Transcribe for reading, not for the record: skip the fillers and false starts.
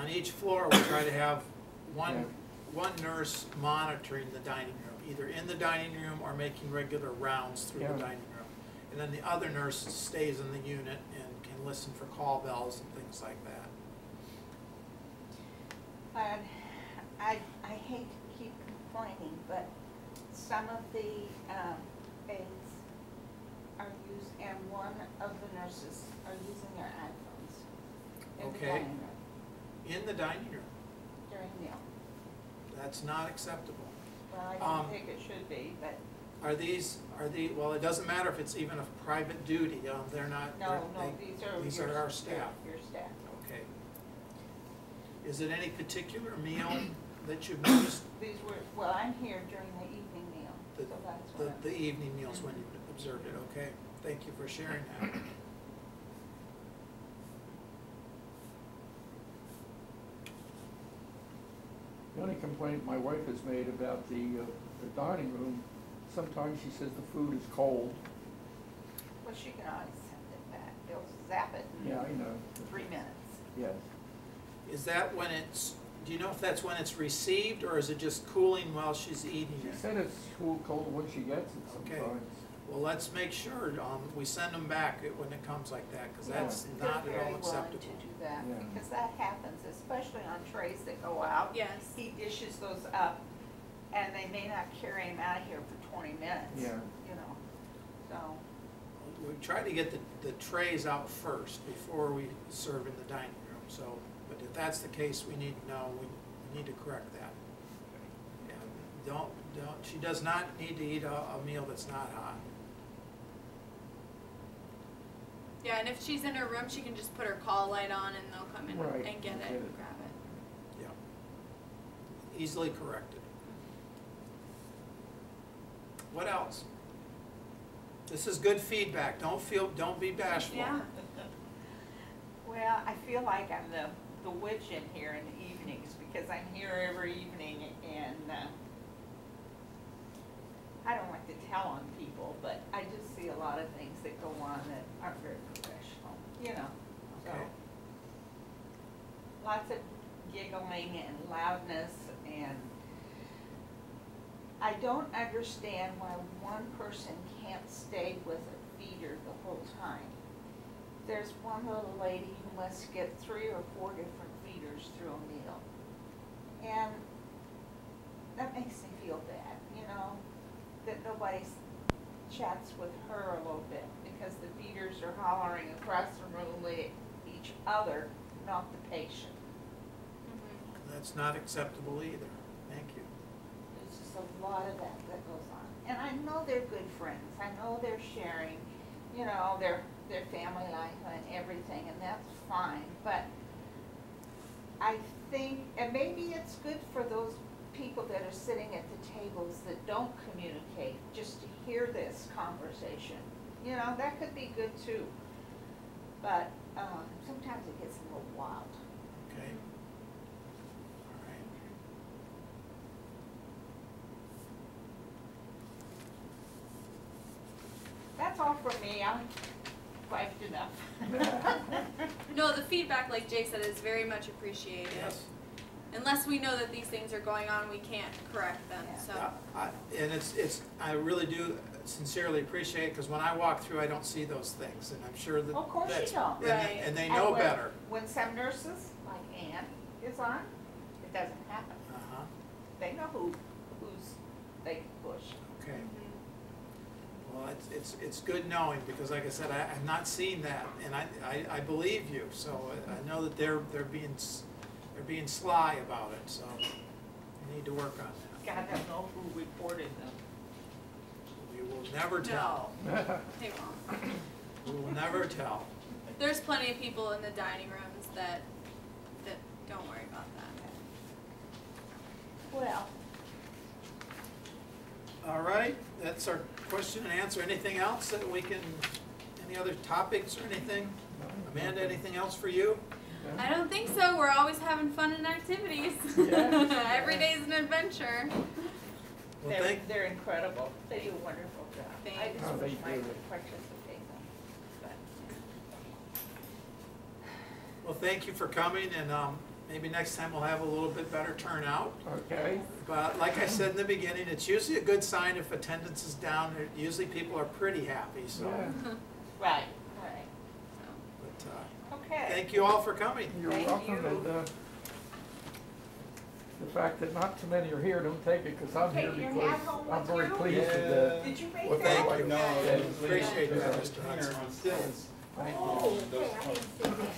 on each floor, we try to have one nurse monitoring the dining room, either in the dining room or making regular rounds through the dining room. And then the other nurse stays in the unit and can listen for call bells and things like that. I hate to keep complaining, but some of the aides are used, and one of the nurses are using their iPhones in the dining room. In the dining room? During meal. That's not acceptable. Well, I don't think it should be, but. Well, it doesn't matter if it's even a private duty, they're not. No, these are our staff. Your staff. Okay. Is it any particular meal that you've noticed? These were, well, I'm here during the evening meal, so that's what. The evening meals when you observed it, okay. Thank you for sharing that. The only complaint my wife has made about the dining room, sometimes she says the food is cold. Well, she can always send it back. They'll zap it in Yeah, I know. 3 minutes. Yes. Is that when it's, do you know if that's when it's received, or is it just cooling while she's eating She it? said it's cold when she gets it Okay. sometimes. Well, let's make sure we send them back when it comes like that, because that's not at all acceptable. They're very willing to do that, Yeah. because that happens, especially on trays that go out. Yes. He dishes those up, and they may not carry him out of here for 20 minutes. Yeah. You know, so. We try to get the trays out first before we serve in the dining room, so, but if that's the case, we need to know, we need to correct that. And she does not need to eat a meal that's not hot. Yeah, and if she's in her room, she can just put her call light on and they'll come in Right, and get it get and it. grab it. Yeah. Easily corrected. What else? This is good feedback. Don't be bashful. Yeah. Well, I feel like I'm the witch in here in the evenings, because I'm here every evening, and I don't like to tell on people, but I just see a lot of things that go on that aren't very professional, you know. So, Okay. lots of giggling and loudness, and I don't understand why one person can't stay with a feeder the whole time. There's one little lady who must get 3 or 4 different feeders through a meal. And that makes me feel bad, you know, that nobody chats with her a little bit, because the feeders are hollering across the room at each other, not the patient. That's not acceptable either. Thank you. There's just a lot of that goes on. And I know they're good friends. I know they're sharing, you know, their family life and everything, and that's fine. But I think, and maybe it's good for those people that are sitting at the tables that don't communicate, just to hear this conversation. You know, that could be good too. But sometimes it gets a little wild. Okay. All right. That's all from me. I'm wiped enough. No, the feedback, like Jay said, is very much appreciated. Yes. Unless we know that these things are going on, we can't correct them, Yeah. so. And I really do sincerely appreciate it, because when I walk through, I don't see those things, and I'm sure that. Of course you that's- don't. and- Right. And they And know when- better. When some nurses, like Ann, is on, it doesn't happen. Uh-huh. They know who's they can push. Okay. Well, it's good knowing, because like I said, I've not seen that, and I believe you, so I know that they're being sly about it, so we need to work on that. God, I don't know who reported them. We will never tell. No, they won't. We will never tell. There's plenty of people in the dining rooms that don't worry about that. Well, All right, that's our question and answer. Anything else that we can, any other topics or anything? Amanda, anything else for you? I don't think so. We're always having fun and activities. Yeah. Every day's an adventure. Well, they're incredible. They do a wonderful job. I Thanks. just Oh, wish they I do. could participate in them. But Well, thank you for coming, and maybe next time we'll have a little bit better turnout. Okay, But like I said in the beginning, it's usually a good sign if attendance is down. Usually people are pretty happy, so. yeah, Right, right, But, okay. thank you all for coming. you're Thank welcome, you. and, the fact that not too many are here, don't take it, 'cause I'm Okay, here your because hat home I'm with very you? pleased with the. Did you make Well, that? thank you. No, Yeah, appreciate that, Mr. Mr. Hudson. Hunter on stilts. Oh, okay, I didn't see that.